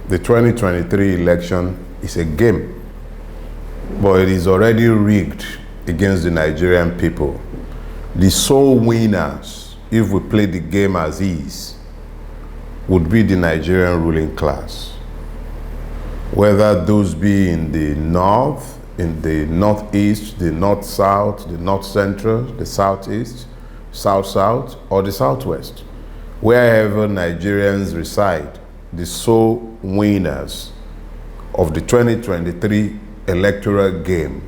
the 2023 election is a game, but it is already rigged against the Nigerian people. The sole winners, if we play the game as is, would be the Nigerian ruling class. Whether those be in the north, in the northeast, the north-south, the north-central, the southeast, south-south, or the southwest. Wherever Nigerians reside, the sole winners of the 2023 electoral game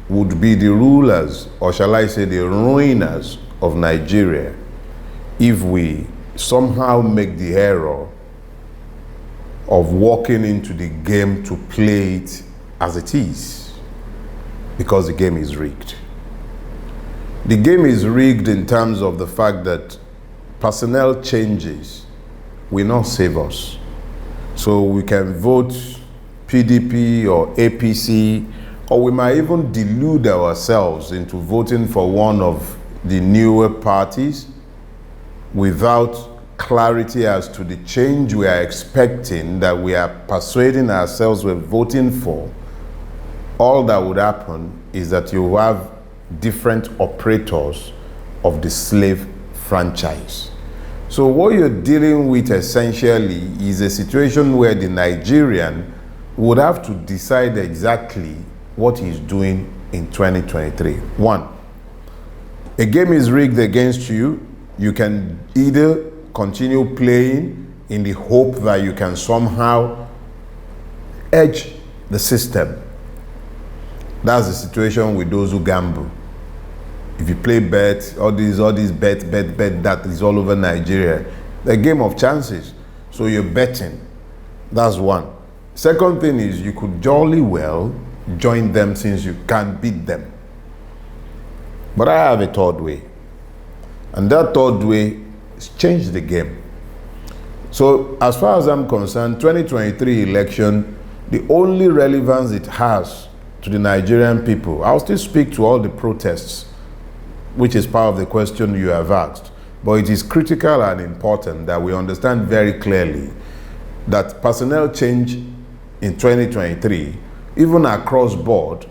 would be the rulers, or shall I say the ruiners of Nigeria, if we somehow make the error of walking into the game to play it as it is, because the game is rigged. The game is rigged in terms of the fact that personnel changes will not save us. So we can vote PDP or APC, or we might even delude ourselves into voting for one of the newer parties without clarity as to the change we are expecting, that we are persuading ourselves we're voting for. All that would happen is that you have different operators of the slave franchise. So what you're dealing with essentially is a situation where the Nigerian would have to decide exactly what he's doing in 2023. One, a game is rigged against you. You can either continue playing in the hope that you can somehow edge the system. That's the situation with those who gamble. If you play bet, all these bet, that is all over Nigeria. The game of chances. So you're betting. That's one. Second thing is you could jolly well join them since you can't beat them. But I have a third way. And that third way is change the game. So as far as I'm concerned, 2023 election, the only relevance it has to the Nigerian people, I'll still speak to all the protests, which is part of the question you have asked. But it is critical and important that we understand very clearly that personnel change in 2023, even across board,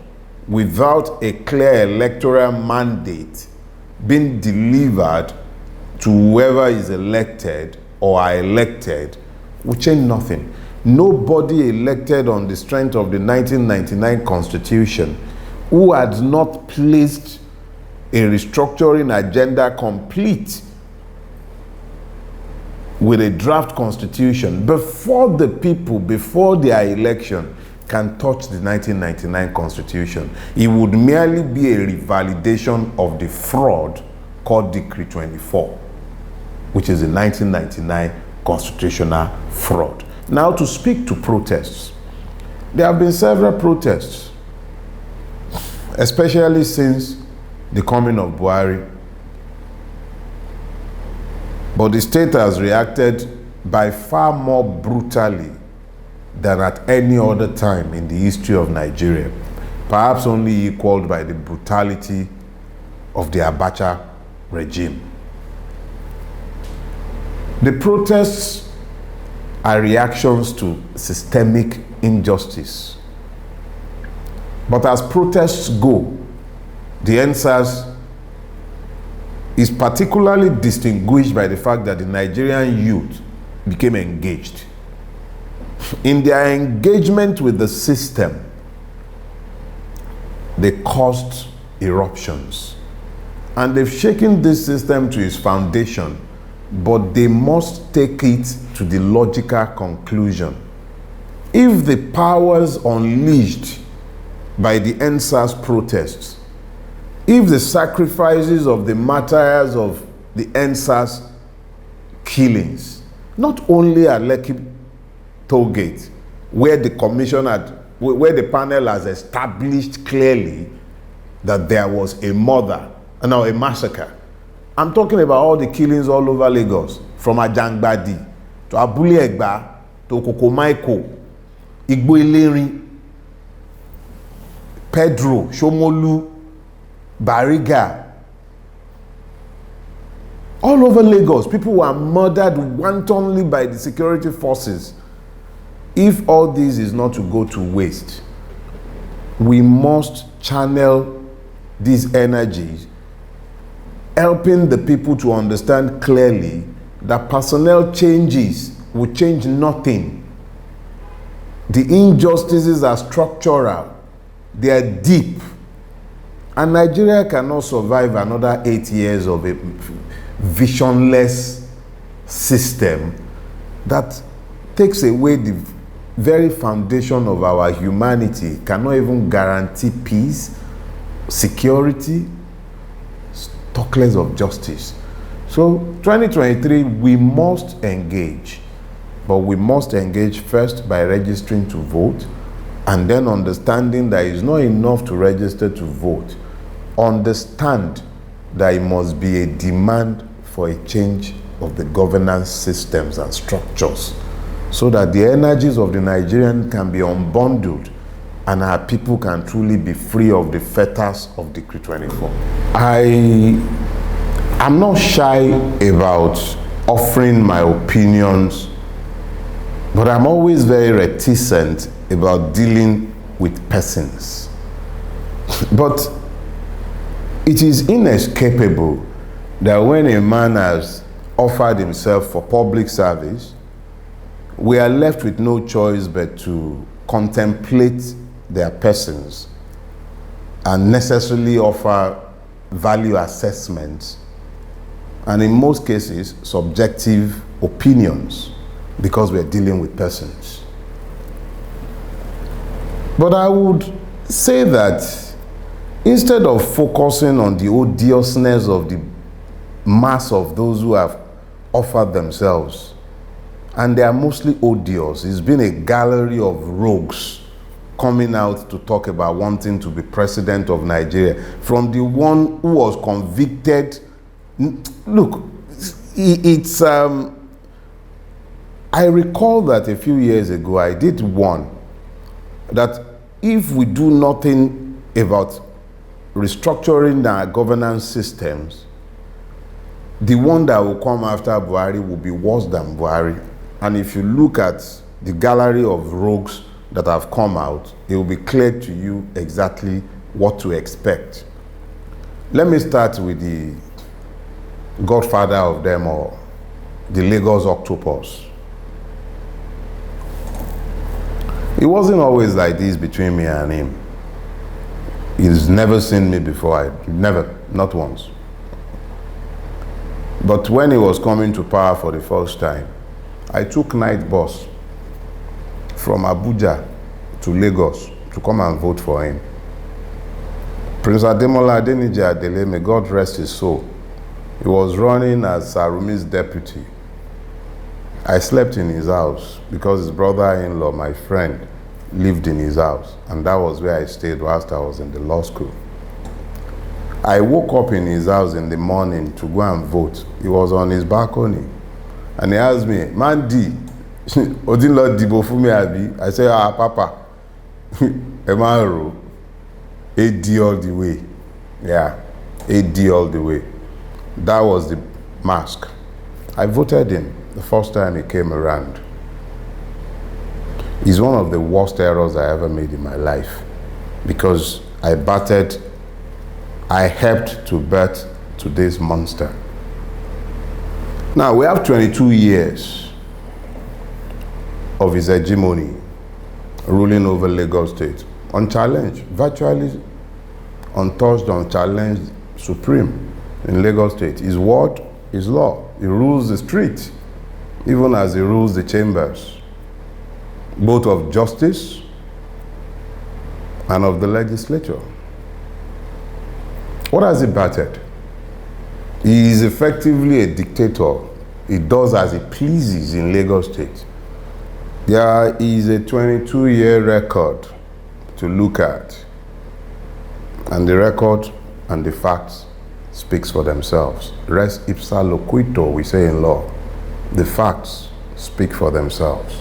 without a clear electoral mandate being delivered to whoever is elected or are elected, will change nothing. Nobody elected on the strength of the 1999 Constitution who had not placed a restructuring agenda complete with a draft constitution before the people, before their election, can touch the 1999 Constitution. It would merely be a revalidation of the fraud called Decree 24, which is the 1999 constitutional fraud. Now, to speak to protests, there have been several protests, especially since the coming of Buhari. But the state has reacted by far more brutally than at any other time in the history of Nigeria, perhaps only equaled by the brutality of the Abacha regime. The protests are reactions to systemic injustice. But as protests go, the NSAS is particularly distinguished by the fact that the Nigerian youth became engaged. In their engagement with the system, they caused eruptions. And they've shaken this system to its foundation, but they must take it to the logical conclusion. If the powers unleashed by the NSAS protests, if the sacrifices of the martyrs of the NSAS killings, not only at Lekki toll gate, where the commission where the panel has established clearly that there was a massacre. I'm talking about all the killings all over Lagos, from Ajangbadi to Abule Egba to Kokomaiko, Igbo Ilerin, Pedro, Shomolu, Bariga. All over Lagos, people were murdered wantonly by the security forces. if all this is not to go to waste, we must channel these energies, helping the people to understand clearly that personnel changes will change nothing. The injustices are structural, they are deep, and Nigeria cannot survive another 8 years of a visionless system that takes away the very foundation of our humanity, cannot even guarantee peace, security, talk less of justice. So 2023, we must engage, but we must engage first by registering to vote, and then understanding that it's not enough to register to vote. Understand that it must be a demand for a change of the governance systems and structures, so that the energies of the Nigerian can be unbundled and our people can truly be free of the fetters of Decree 24. I'm not shy about offering my opinions, but I'm always very reticent about dealing with persons. But it is inescapable that when a man has offered himself for public service, we are left with no choice but to contemplate their persons and necessarily offer value assessments, and in most cases, subjective opinions, because we're dealing with persons. But I would say that instead of focusing on the odiousness of the mass of those who have offered themselves, and they are mostly odious, it's been a gallery of rogues coming out to talk about wanting to be president of Nigeria, from the one who was convicted. Look, it's I recall that a few years ago I did one that if we do nothing about restructuring our governance systems, the one that will come after Buhari will be worse than Buhari. And if you look at the gallery of rogues that have come out, it will be clear to you exactly what to expect. Let me start with the godfather of them all, the Lagos octopus. It wasn't always like this between me and him. He's never seen me before, never, not once. But when he was coming to power for the first time, I took night bus from Abuja to Lagos to come and vote for him. Prince Ademola Adeniji Adele, may God rest his soul, he was running as Sarumi's deputy. I slept in his house because his brother-in-law, my friend, lived in his house, and that was where I stayed whilst I was in the law school. I woke up in his house in the morning to go and vote. He was on his balcony, and he asked me, "Mandi, Odinlo Dibo Fumi Abi?" I said, "Ah, Papa, Emaro, AD all the way." Yeah, AD all the way. That was the mask. I voted him the first time he came around. It's one of the worst errors I ever made in my life, because I helped to birth today's monster. Now, we have 22 years of his hegemony ruling over Lagos State, unchallenged, virtually untouched, unchallenged, supreme in Lagos State. His word is law. He rules the street, even as he rules the chambers, both of justice and of the legislature. What has he battered? He is effectively a dictator. He does as he pleases in Lagos State. There is a 22-year record to look at, and the record and the facts speaks for themselves. Res ipsa loquitur, we say in law. The facts speak for themselves.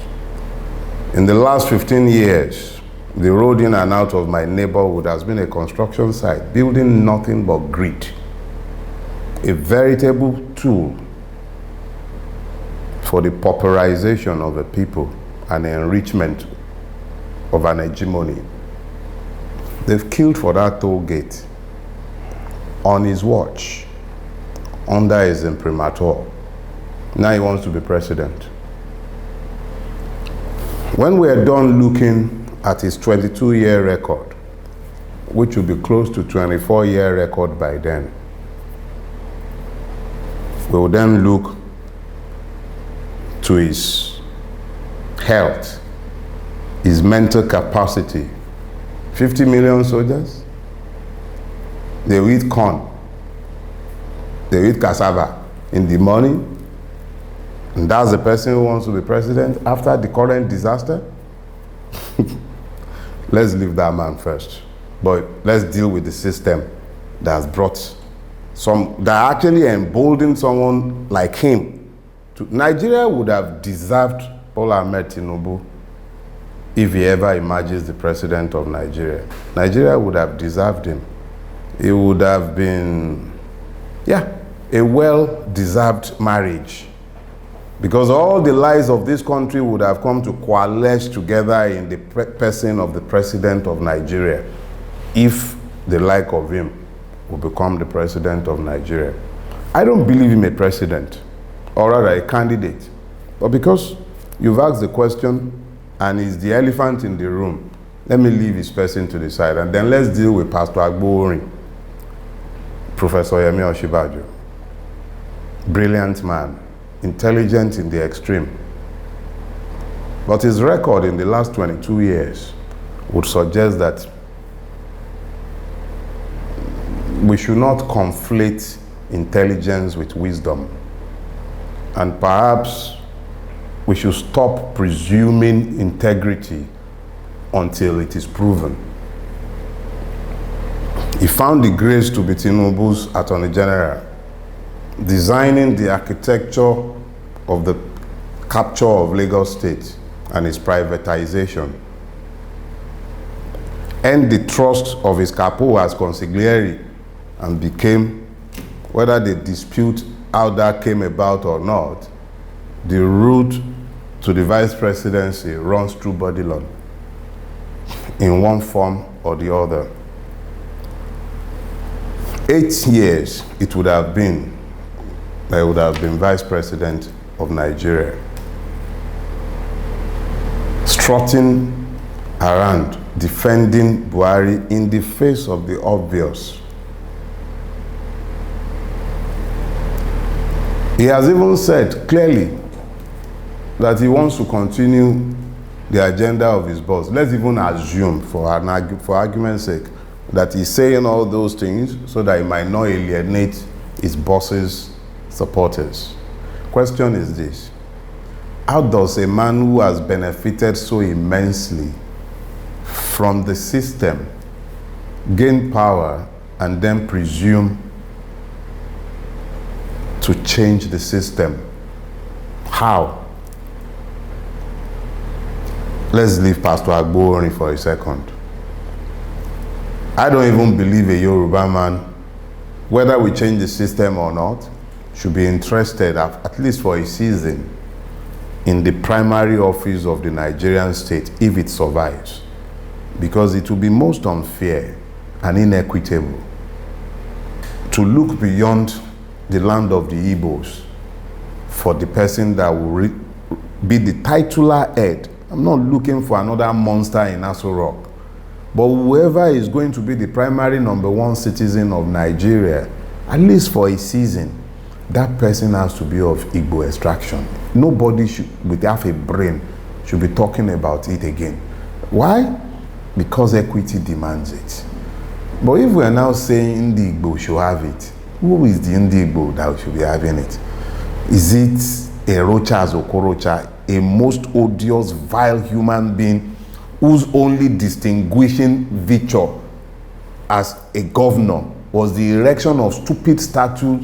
In the last 15 years, the road in and out of my neighborhood has been a construction site, building nothing but greed. A veritable tool for the pauperization of the people an enrichment of an hegemony. They've killed for that toll gate on his watch, under his imprimatur. Now he wants to be president. When we are done looking at his 22-year record, which will be close to 24-year record by then, we will then look to his health, his mental capacity. 50 million soldiers, they will eat corn, they will eat cassava in the morning, and that's the person who wants to be president after the current disaster? Let's leave that man first. But let's deal with the system that has brought that actually emboldened someone like him. Nigeria would have deserved Bola Ahmed Tinubu if he ever emerges the president of Nigeria. Nigeria would have deserved him. It would have been, a well-deserved marriage. Because all the lies of this country would have come to coalesce together in the person of the president of Nigeria, if the like of him will become the president of Nigeria. I don't believe him a president, or rather a candidate. But because you've asked the question, and he's the elephant in the room, let me leave his person to the side, and then let's deal with Pastor Agborin, Professor Yemi Oshibajo. Brilliant man, intelligent in the extreme. But his record in the last 22 years would suggest that we should not conflate intelligence with wisdom. And perhaps we should stop presuming integrity until it is proven. He found the grace to be Tinubu's Attorney General, designing the architecture of the capture of Lagos State and its privatization, earned the trust of his capo as consigliere, and became, whether they dispute how that came about or not, the route to the vice presidency runs through Bodilon in one form or the other. 8 years it would have been that he would have been vice president of Nigeria, strutting around defending Buhari in the face of the obvious. He has even said clearly that he wants to continue the agenda of his boss. Let's even assume, for argument's sake, that he's saying all those things so that he might not alienate his boss's supporters. Question is this: how does a man who has benefited so immensely from the system gain power and then presume to change the system? How? Let's leave Pastor Agborin for a second. I don't even believe a Yoruba man, whether we change the system or not, should be interested, at least for a season, in the primary office of the Nigerian state if it survives. Because it will be most unfair and inequitable to look beyond the land of the Igbos for the person that will be the titular head. I'm not looking for another monster in Aso Rock, but whoever is going to be the primary #1 citizen of Nigeria, at least for a season, that person has to be of Igbo extraction. Nobody with half a brain should be talking about it again. Why? Because equity demands it. But if we are now saying the Igbo should have it, who is the Igbo that should be having it? Is it a Rocha as Okorocha, a most odious, vile human being whose only distinguishing feature as a governor was the erection of stupid statues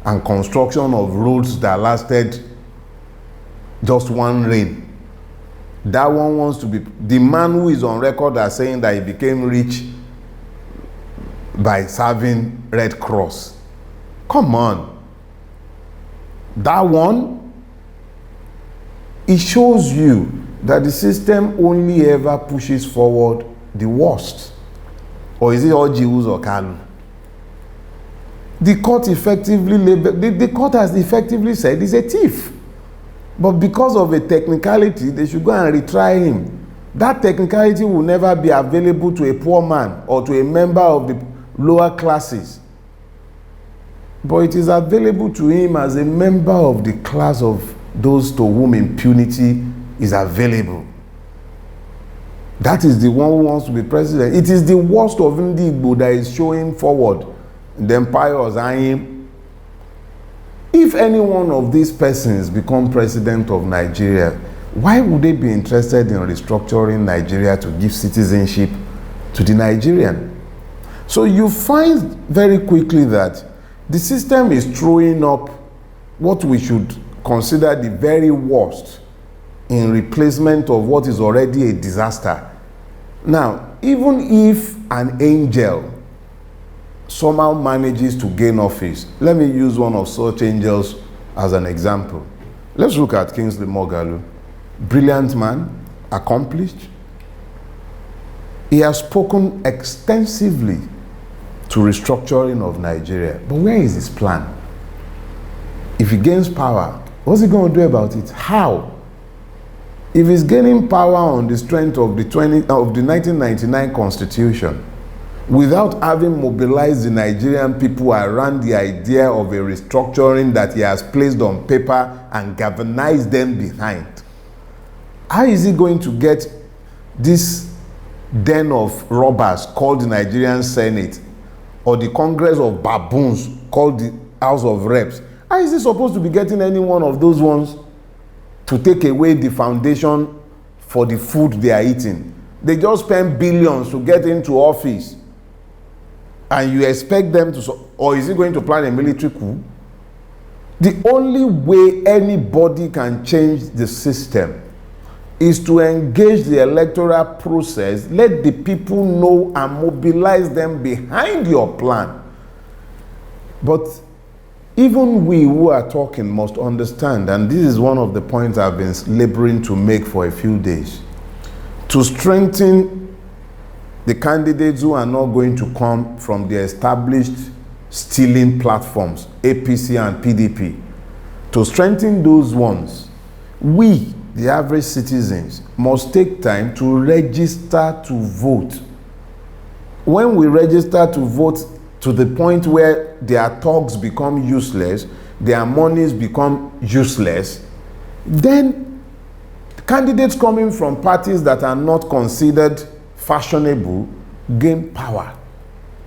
and construction of roads that lasted just one reign? That one wants to be the man who is on record as saying that he became rich by serving Red Cross. Come on. That one, it shows you that the system only ever pushes forward the worst. Or is it all Jews or Kalu? The court effectively the court has effectively said he's a thief. But because of a technicality, they should go and retry him. That technicality will never be available to a poor man or to a member of the lower classes. But it is available to him as a member of the class of those to whom impunity is available. That is the one who wants to be president. It is the worst of Ndigbo that is showing forward. The empire is him. If any one of these persons become president of Nigeria, why would they be interested in restructuring Nigeria to give citizenship to the Nigerian? So you find very quickly that the system is throwing up what we should consider the very worst in replacement of what is already a disaster. Now, even if an angel somehow manages to gain office, let me use one of such angels as an example. Let's look at Kingsley Moghalu. Brilliant man, accomplished. He has spoken extensively to restructuring of Nigeria. But where is his plan? If he gains power, what's he going to do about it? How? If he's gaining power on the strength of the 1999 Constitution, without having mobilized the Nigerian people around the idea of a restructuring that he has placed on paper and galvanized them behind, how is he going to get this den of robbers called the Nigerian Senate or the Congress of baboons called the House of Reps? How is he supposed to be getting any one of those ones to take away the foundation for the food they are eating? They just spend billions to get into office, and you expect them to, or is he going to plan a military coup? The only way anybody can change the system is to engage the electoral process, let the people know and mobilize them behind your plan. But even we who are talking must understand, and this is one of the points I've been laboring to make for a few days, to strengthen the candidates who are not going to come from the established stealing platforms, APC and PDP, to strengthen those ones, we, the average citizens, must take time to register to vote. When we register to vote to the point where their talks become useless, their monies become useless, then candidates coming from parties that are not considered fashionable gain power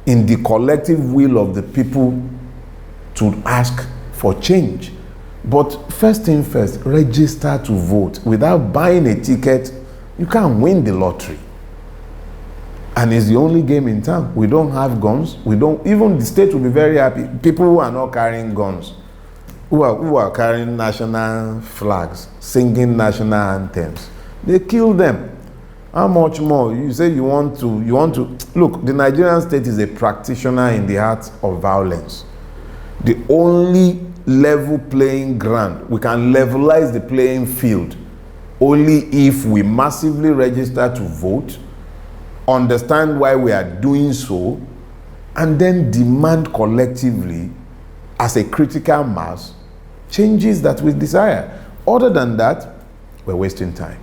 in the collective will of the people to ask for change. But first thing first, register to vote. Without buying a ticket, you can't win the lottery. And it's the only game in town. We don't have guns. Even the state will be very happy. People who are not carrying guns, who are carrying national flags, singing national anthems, they kill them. How much more? You say you want to look, the Nigerian state is a practitioner in the art of violence. The only level playing ground, we can levelize the playing field only if we massively register to vote, understand why we are doing so, and then demand collectively as a critical mass changes that we desire. Other than that, we're wasting time.